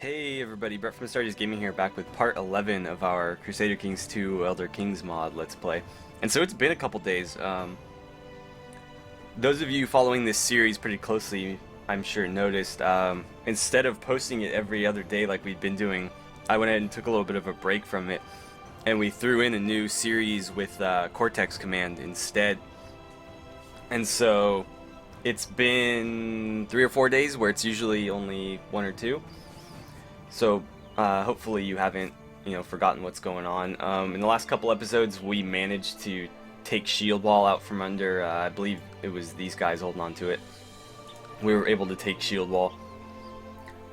Hey everybody, Brett from Astartes Gaming here, back with part 11 of our Crusader Kings 2 Elder Kings mod Let's Play. And so it's been a couple days. Those of you following this series pretty closely, I'm sure noticed, instead of posting it every other day like we'd been doing, I went ahead and took a little bit of a break from it, and we threw in a new series with Cortex Command instead. And so it's been 3 or 4 days where it's usually only 1 or 2. So hopefully you haven't, forgotten what's going on. In the last couple episodes, we managed to take Shield Wall out from under. I believe it was these guys holding on to it. We were able to take Shield Wall,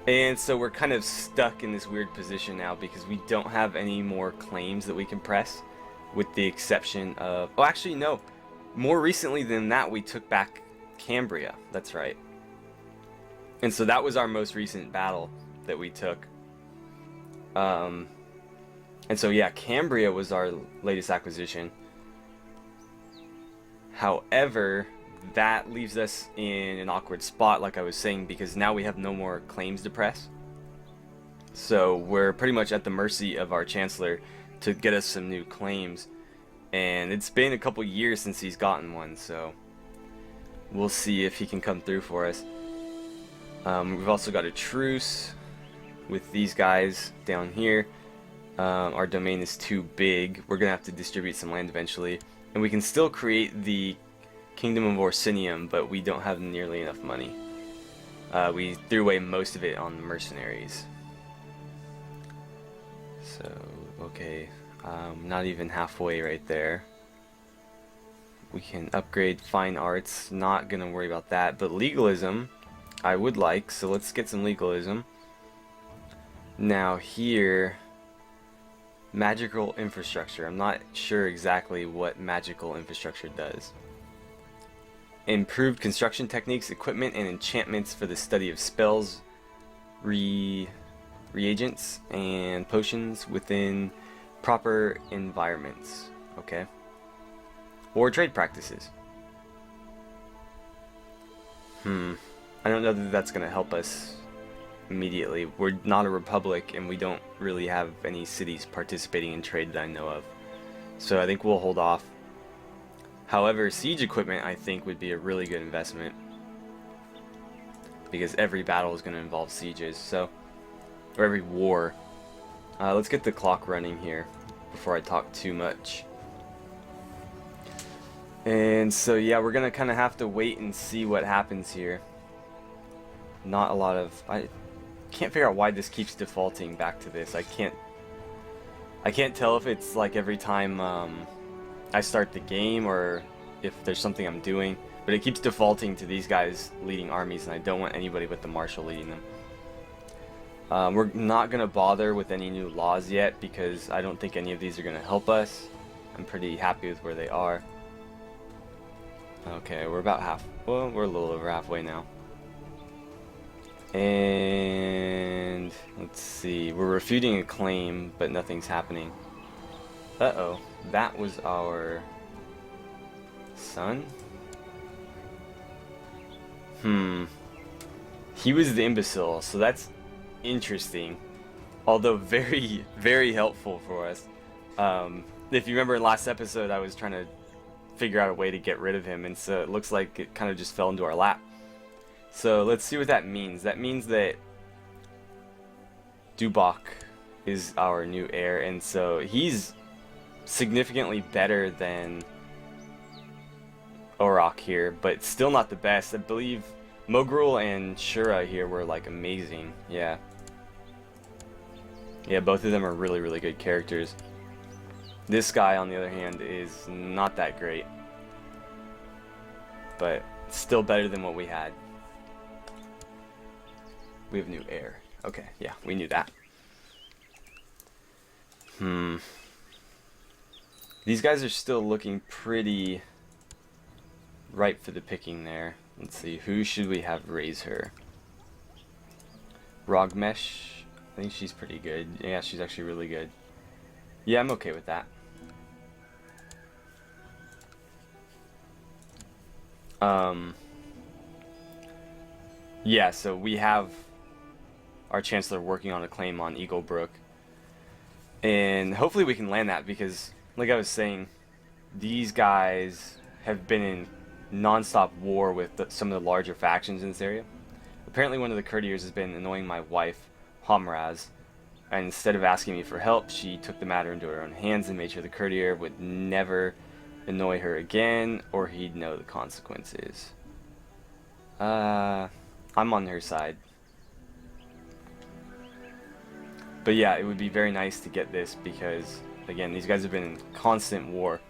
and so we're kind of stuck in this weird position now because we don't have any more claims that we can press, with the exception of. Oh, actually, no. More recently than that, we took back Cambria. That's right. And so that was our most recent battle that we took. And so yeah, Cambria was our latest acquisition. However, that leaves us in an awkward spot, like I was saying, because now we have no more claims to press. So we're pretty much at the mercy of our Chancellor to get us some new claims. And it's been a couple years since he's gotten one, so we'll see if he can come through for us. We've also got a truce with these guys down here. Our domain is too big. We're gonna have to distribute some land eventually, and we can still create the Kingdom of Orsinium, but we don't have nearly enough money. We threw away most of it on the mercenaries. So, okay, not even halfway right there. We can upgrade fine arts, not gonna worry about that, but legalism I would like, so let's get some legalism. Now here, magical infrastructure. I'm not sure exactly what magical infrastructure does. Improved construction techniques, equipment, and enchantments for the study of spells, reagents, and potions within proper environments. Okay. Or trade practices. I don't know that that's going to help us immediately. We're not a republic, and we don't really have any cities participating in trade that I know of. So I think we'll hold off. However, siege equipment I think would be a really good investment, because every battle is going to involve sieges, so, or every war. Let's get the clock running here before I talk too much. And so yeah, we're going to kind of have to wait and see what happens here. Not a lot of... I can't figure out why this keeps defaulting back to this. I can't tell if it's like every time I start the game, or if there's something I'm doing, but it keeps defaulting to these guys leading armies, and I don't want anybody but the marshal leading them. We're not going to bother with any new laws yet, because I don't think any of these are going to help us. I'm pretty happy with where they are. Okay, we're about well, we're a little over halfway now. And let's see, we're refuting a claim, but nothing's happening. Uh-oh, that was our son? He was the imbecile, so that's interesting. Although very, very helpful for us. If you remember in last episode, I was trying to figure out a way to get rid of him, and so it looks like it kind of just fell into our lap. So let's see what that means. That means that Dubok is our new heir, and so he's significantly better than Orok here, but still not the best. I believe Mogrul and Shura here were like amazing. Yeah, both of them are really, really good characters. This guy, on the other hand, is not that great, but still better than what we had. We have new heir. Okay, yeah, we knew that. These guys are still looking pretty ripe for the picking there. Let's see, who should we have raise her? Rogmesh? I think she's pretty good. Yeah, she's actually really good. Yeah, I'm okay with that. Yeah, so we have our chancellor working on a claim on Eagle Brook. And hopefully we can land that, because like I was saying, these guys have been in non-stop war with some of the larger factions in this area. Apparently one of the courtiers has been annoying my wife, Hamraz, and instead of asking me for help, she took the matter into her own hands and made sure the courtier would never annoy her again, or he'd know the consequences. I'm on her side. But yeah, it would be very nice to get this, because, again, these guys have been in constant war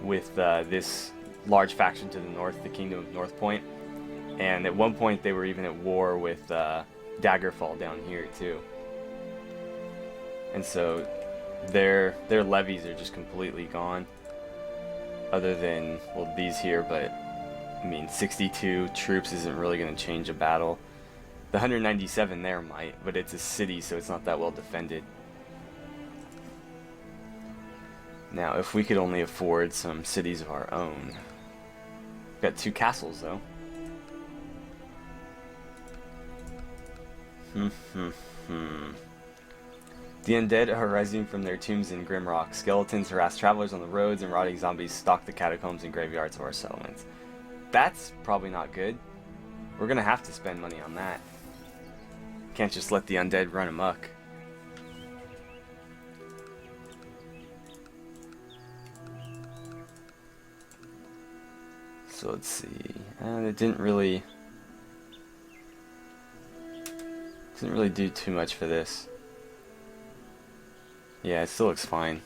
with this large faction to the north, the Kingdom of North Point. And at one point, they were even at war with Daggerfall down here, too. And so their levies are just completely gone. Other than, well, these here, but, I mean, 62 troops isn't really going to change a battle. The 197 there might, but it's a city, so it's not that well defended. Now, if we could only afford some cities of our own. We've got 2 castles, though. The undead are rising from their tombs in Grimrock. Skeletons harass travelers on the roads, and rotting zombies stalk the catacombs and graveyards of our settlements. That's probably not good. We're gonna have to spend money on that. Can't just let the undead run amok. So let's see. It didn't really do too much for this. Yeah, it still looks fine.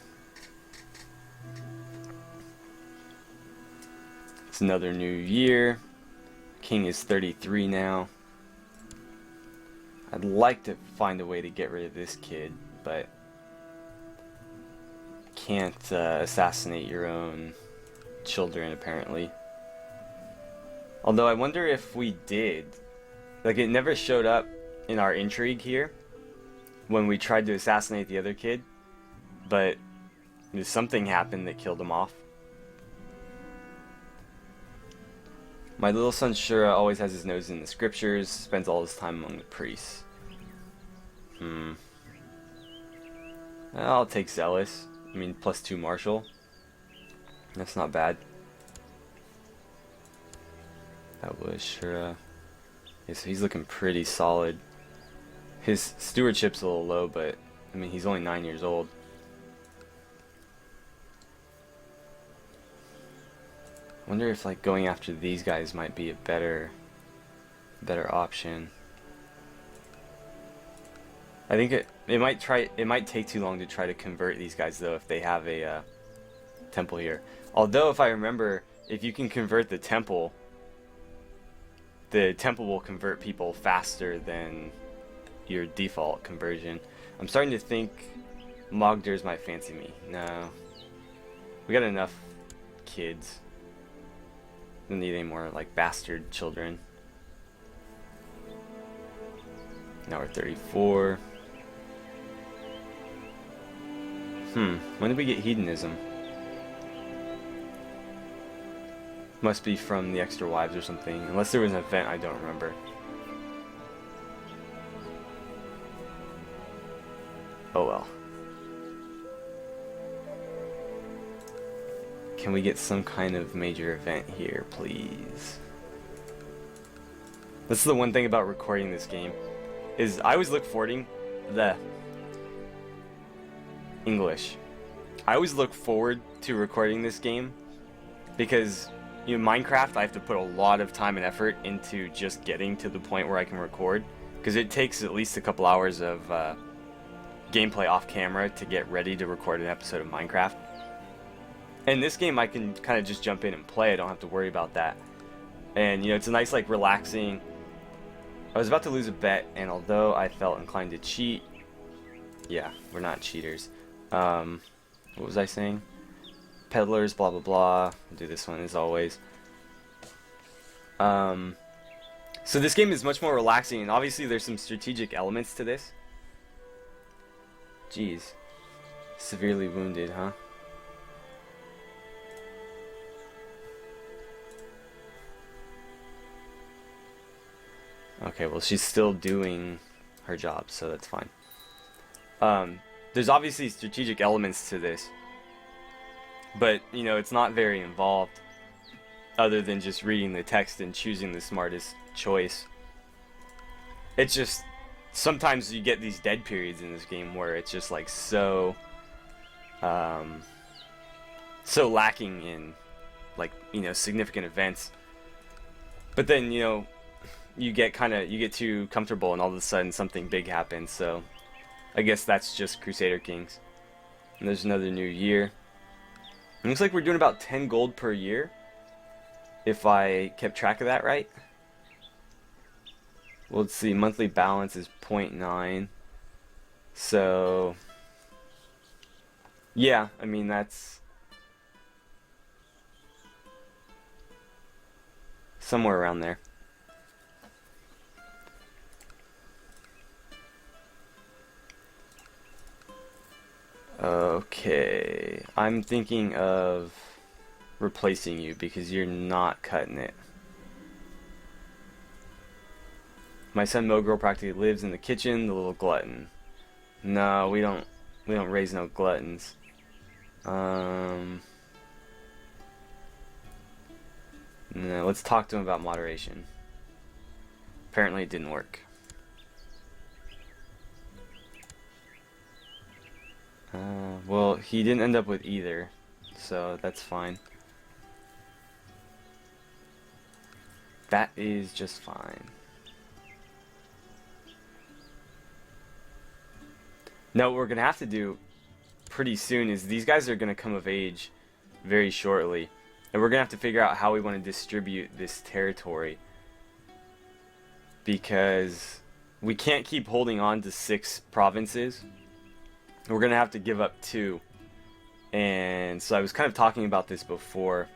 It's another new year. King is 33 now. I'd like to find a way to get rid of this kid, but can't assassinate your own children, apparently. Although I wonder if we did. Like, it never showed up in our intrigue here when we tried to assassinate the other kid, but something happened that killed him off. My little son Shura always has his nose in the scriptures, spends all his time among the priests. I'll take Zealous. I mean, +2 Martial. That's not bad. That was Shura. Yeah, so he's looking pretty solid. His stewardship's a little low, but I mean, he's only 9 years old. Wonder if like going after these guys might be a better option. I think it might take too long to try to convert these guys, though, if they have a temple here. Although, if I remember, if you can convert the temple will convert people faster than your default conversion. I'm starting to think Mogdurs might fancy me. No, we got enough kids. Don't need any more like bastard children. Now we're 34. When did we get hedonism? Must be from the extra wives or something. Unless there was an event I don't remember. Oh well. Can we get some kind of major event here, please? That's the one thing about recording this game, is I always look forward the English. I always look forward to recording this game because, you know, Minecraft, I have to put a lot of time and effort into just getting to the point where I can record, because it takes at least a couple hours of gameplay off camera to get ready to record an episode of Minecraft. And this game, I can kind of just jump in and play. I don't have to worry about that. And, you know, it's a nice, like, relaxing... I was about to lose a bet, and although I felt inclined to cheat... Yeah, we're not cheaters. What was I saying? Peddlers, blah, blah, blah. I'll do this one, as always. So this game is much more relaxing, and obviously there's some strategic elements to this. Jeez. Severely wounded, huh? Okay, well, she's still doing her job, so that's fine. There's obviously strategic elements to this, but you know, it's not very involved other than just reading the text and choosing the smartest choice. It's just sometimes you get these dead periods in this game where it's just like so lacking in, like, you know, significant events. But then, you know, you get too comfortable and all of a sudden something big happens. So I guess that's just Crusader Kings. And there's another new year. It looks like we're doing about 10 gold per year, if I kept track of that right. Well, let's see, monthly balance is 0.9. So yeah, I mean, that's somewhere around there. Okay, I'm thinking of replacing you because you're not cutting it. My son Mogirl practically lives in the kitchen, the little glutton. No, we don't raise no gluttons. No, let's talk to him about moderation. Apparently it didn't work. Well, he didn't end up with either, so that's fine. That is just fine. Now, what we're going to have to do pretty soon is these guys are going to come of age very shortly. And we're going to have to figure out how we want to distribute this territory. Because we can't keep holding on to 6 provinces. We're going to have to give up 2. And so I was kind of talking about this before.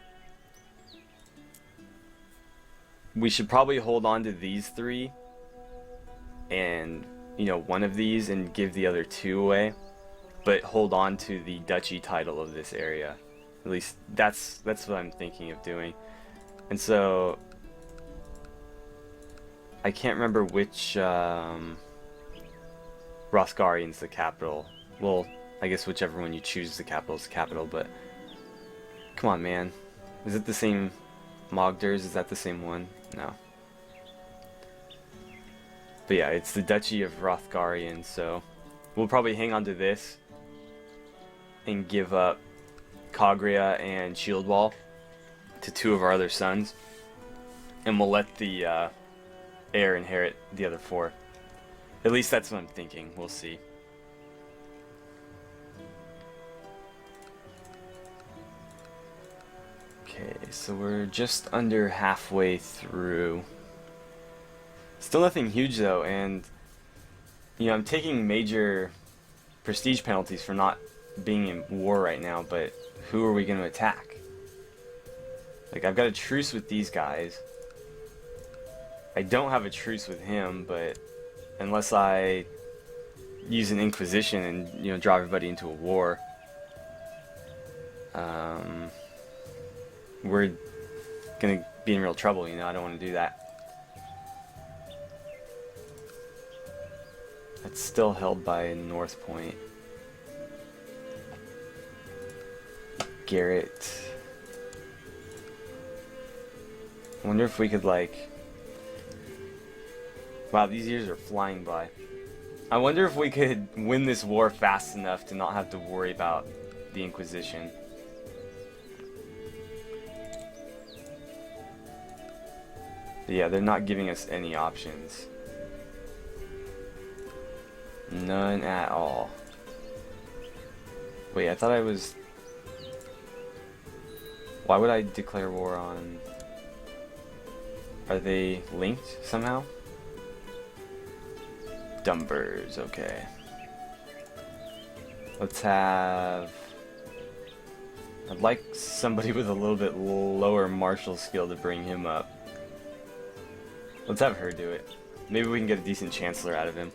We should probably hold on to these 3. And, you know, one of these and give the other 2 away. But hold on to the duchy title of this area. At least that's what I'm thinking of doing. And so I can't remember which Hrothgarion's the capital. Well, I guess whichever one you choose the capital is the capital, but come on, man. Is it the same Mogdurs? Is that the same one? No. But yeah, it's the Duchy of Hrothgarion, so we'll probably hang on to this and give up Kagria and Shieldwall to 2 of our other sons, and we'll let the heir inherit the other 4. At least that's what I'm thinking. We'll see. Okay, so we're just under halfway through. Still nothing huge though, and you know, I'm taking major prestige penalties for not being in war right now, but who are we going to attack? Like, I've got a truce with these guys. I don't have a truce with him, but unless I use an Inquisition and, you know, draw everybody into a war, we're gonna be in real trouble, you know. I don't want to do that. It's still held by North Point. Garrett. I wonder if we could, like... Wow, these years are flying by. I wonder if we could win this war fast enough to not have to worry about the Inquisition. But yeah, they're not giving us any options. None at all. Wait, I thought I was... Why would I declare war on... Are they linked somehow? Dumbers, okay. Let's have... I'd like somebody with a little bit lower martial skill to bring him up. Let's have her do it. Maybe we can get a decent chancellor out of him.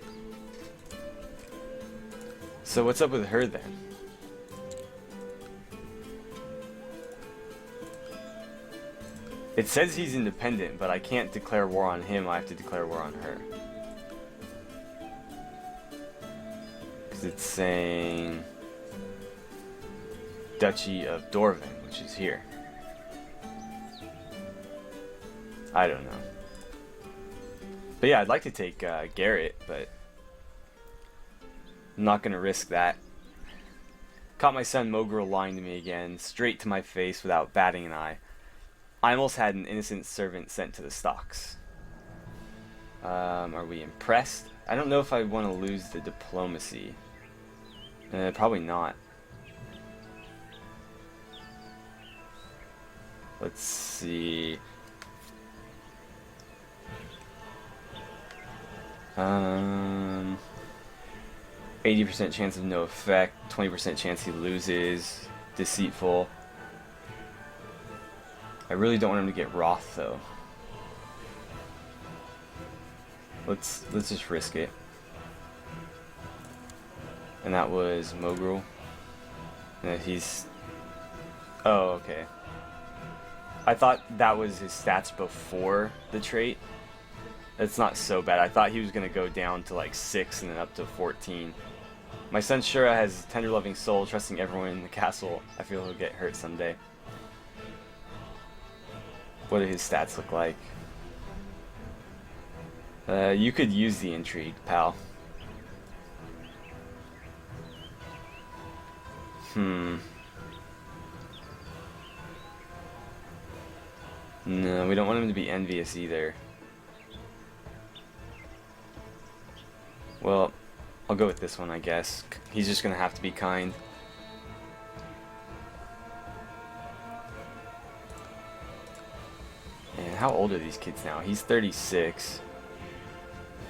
So what's up with her then? It says he's independent, but I can't declare war on him. I have to declare war on her. it's saying Duchy of Dorvan, which is here. I don't know. But yeah, I'd like to take Garrett, but I'm not going to risk that. Caught my son Mogrel lying to me again, straight to my face without batting an eye. I almost had an innocent servant sent to the stocks. Are we impressed? I don't know if I want to lose the diplomacy. Probably not. Let's see. 80% chance of no effect, 20% chance he loses, deceitful. I really don't want him to get Wroth though. Let's just risk it. And that was Mogrel. And he's... Oh, okay. I thought that was his stats before the trait. It's not so bad. I thought he was going to go down to like 6 and then up to 14. My son Shura has a tender loving soul, trusting everyone in the castle. I feel he'll get hurt someday. What do his stats look like? You could use the intrigue, pal. No, we don't want him to be envious either. Well, I'll go with this one, I guess. He's just gonna have to be kind. And how old are these kids now? He's 36.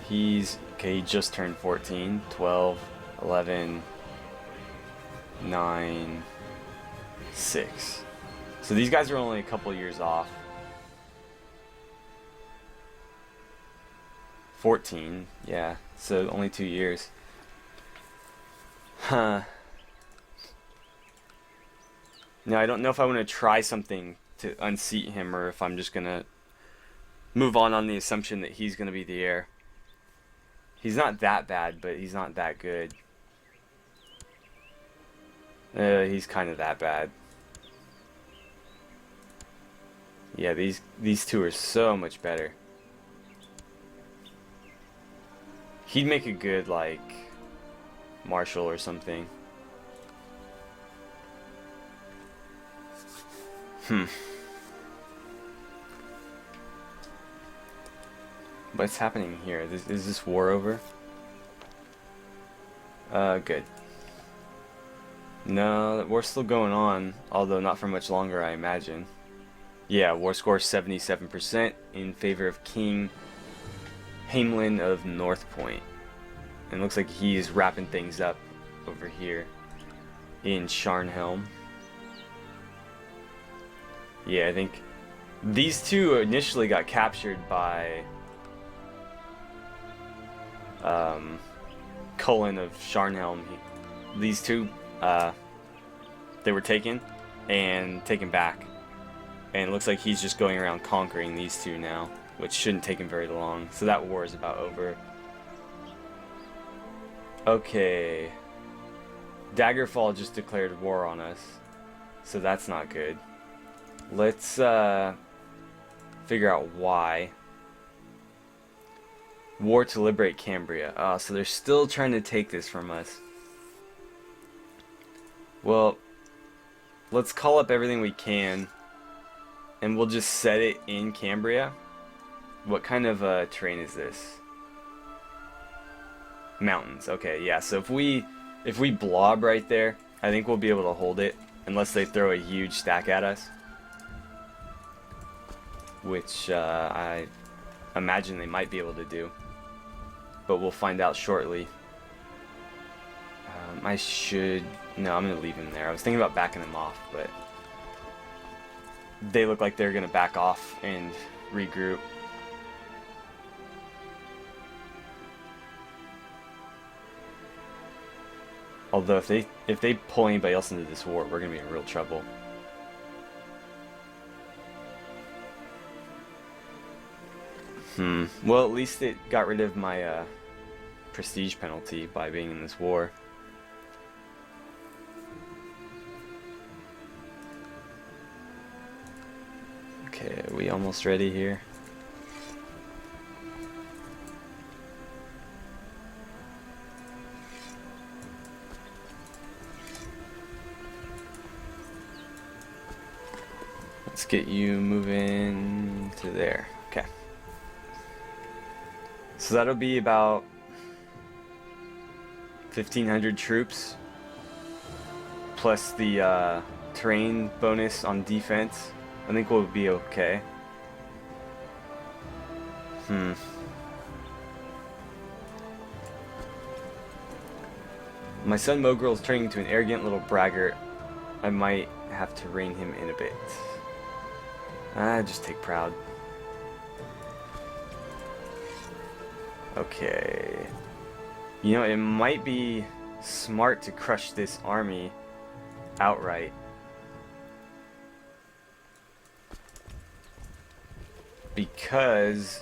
He's... okay, he just turned 14. 12, 11, 9, 6. So these guys are only a couple years off. 14, yeah, so only 2 years. Huh. Now, I don't know if I want to try something to unseat him or if I'm just going to move on the assumption that he's going to be the heir. He's not that bad, but he's not that good. He's kind of that bad. Yeah, these two are so much better. He'd make a good, like, marshal or something. What's happening here? Is this war over? Good. No, the war's still going on, although not for much longer, I imagine. Yeah, war score 77% in favor of King Hamelin of North Point. And it looks like he's wrapping things up over here in Sharnhelm. Yeah, I think these two initially got captured by Cullen of Sharnhelm. These two, they were taken and taken back. And it looks like he's just going around conquering these two now, which shouldn't take him very long. So that war is about over. Okay. Daggerfall just declared war on us. So that's not good. Let's figure out why. War to liberate Cambria. So they're still trying to take this from us. Well, let's call up everything we can. And we'll just set it in Cambria. What kind of terrain is this? Mountains. Okay, yeah. So if we blob right there, I think we'll be able to hold it unless they throw a huge stack at us, which I imagine they might be able to do, but we'll find out shortly. No, I'm gonna leave him there. I was thinking about backing him off, but they look like they're gonna back off and regroup. Although if they pull anybody else into this war, we're gonna be in real trouble. Well, at least it got rid of my prestige penalty by being in this war. Okay, are we almost ready here? Let's get you moving to there. Okay. So that'll be about 1,500 troops plus the terrain bonus on defense. I think we'll be okay. My son Mogrel's turning into an arrogant little braggart. I might have to rein him in a bit. Just take proud. Okay. You know, it might be smart to crush this army outright. Because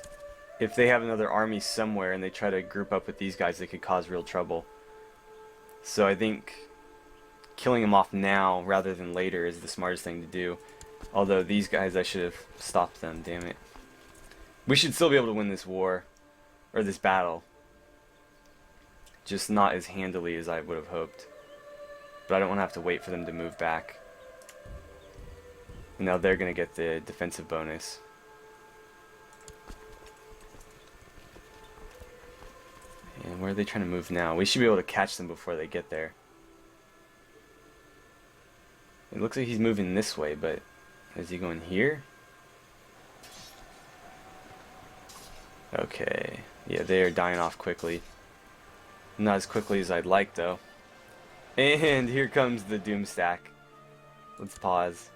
if they have another army somewhere and they try to group up with these guys, they could cause real trouble. So I think killing them off now rather than later is the smartest thing to do. Although these guys, I should have stopped them, damn it. We should still be able to win this war, or this battle. Just not as handily as I would have hoped. But I don't want to have to wait for them to move back. And now they're going to get the defensive bonus. And where are they trying to move now? We should be able to catch them before they get there. It looks like he's moving this way, but is he going here? Okay. Yeah, they are dying off quickly. Not as quickly as I'd like, though. And here comes the doom stack. Let's pause.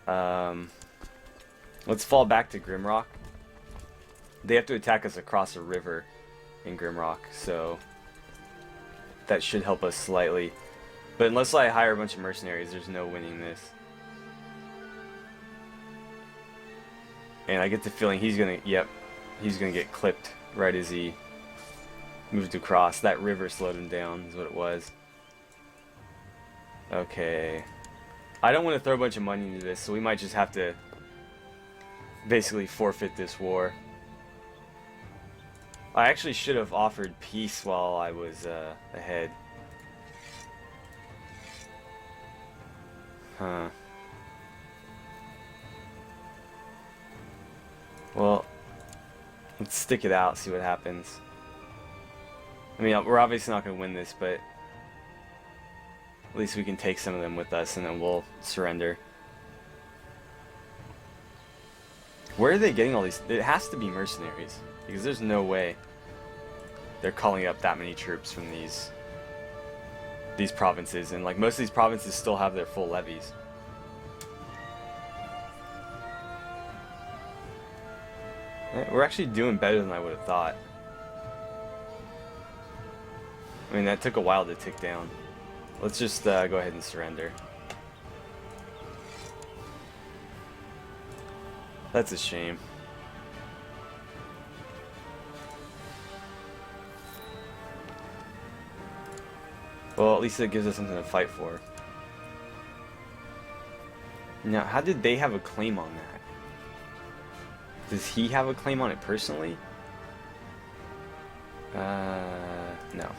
Let's fall back to Grimrock. They have to attack us across a river in Grimrock, so that should help us slightly. But unless I hire a bunch of mercenaries, there's no winning this. And I get the feeling he's gonna, he's gonna get clipped right as he moved across. That river slowed him down, is what it was. Okay. I don't want to throw a bunch of money into this, so we might just have to basically forfeit this war. I actually should have offered peace while I was ahead. Huh. Well, let's stick it out, see what happens. I mean, we're obviously not going to win this, but at least we can take some of them with us and then we'll surrender. Where are they getting all these? It has to be mercenaries, because there's no way they're calling up that many troops from these provinces, and like most of these provinces still have their full levies. We're actually doing better than I would have thought. I mean, that took a while to tick down. Let's just go ahead and surrender. That's a shame. Well, at least it gives us something to fight for. Now, how did they have a claim on that? Does he have a claim on it personally? No.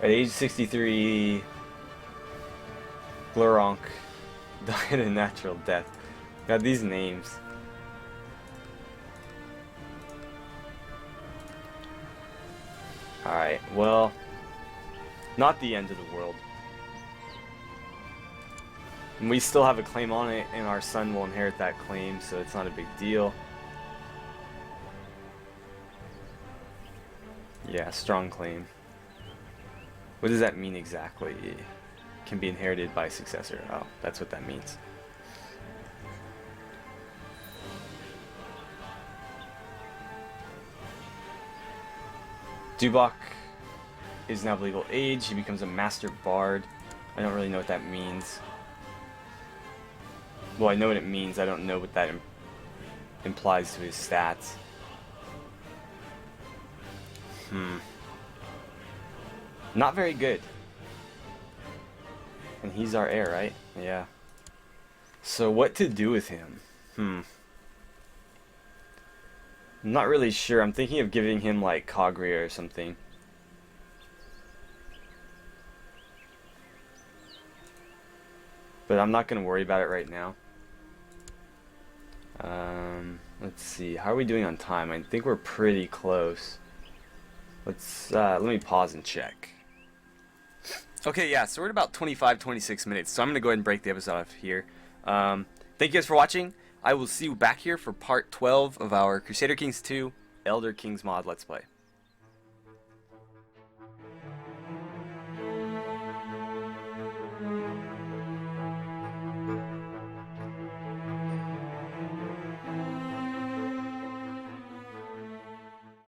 At age 63, Gloronk died a natural death. Got these names. Alright, well, not the end of the world. And we still have a claim on it, and our son will inherit that claim, so it's not a big deal. Yeah, strong claim. What does that mean exactly? Can be inherited by a successor. Oh, that's what that means. Dubok is now of legal age. He becomes a master bard. I don't really know what that means. Well, I know what it means. I don't know what that implies to his stats. Not very good. And he's our heir, right? Yeah. So what to do with him? I'm not really sure. I'm thinking of giving him like Kagria or something. But I'm not going to worry about it right now. Let's see. How are we doing on time? I think we're pretty close. Let me pause and check. Okay, yeah, so we're at about 25, 26 minutes. So I'm going to go ahead and break the episode off here. Thank you guys for watching. I will see you back here for part 12 of our Crusader Kings 2 Elder Kings mod Let's Play.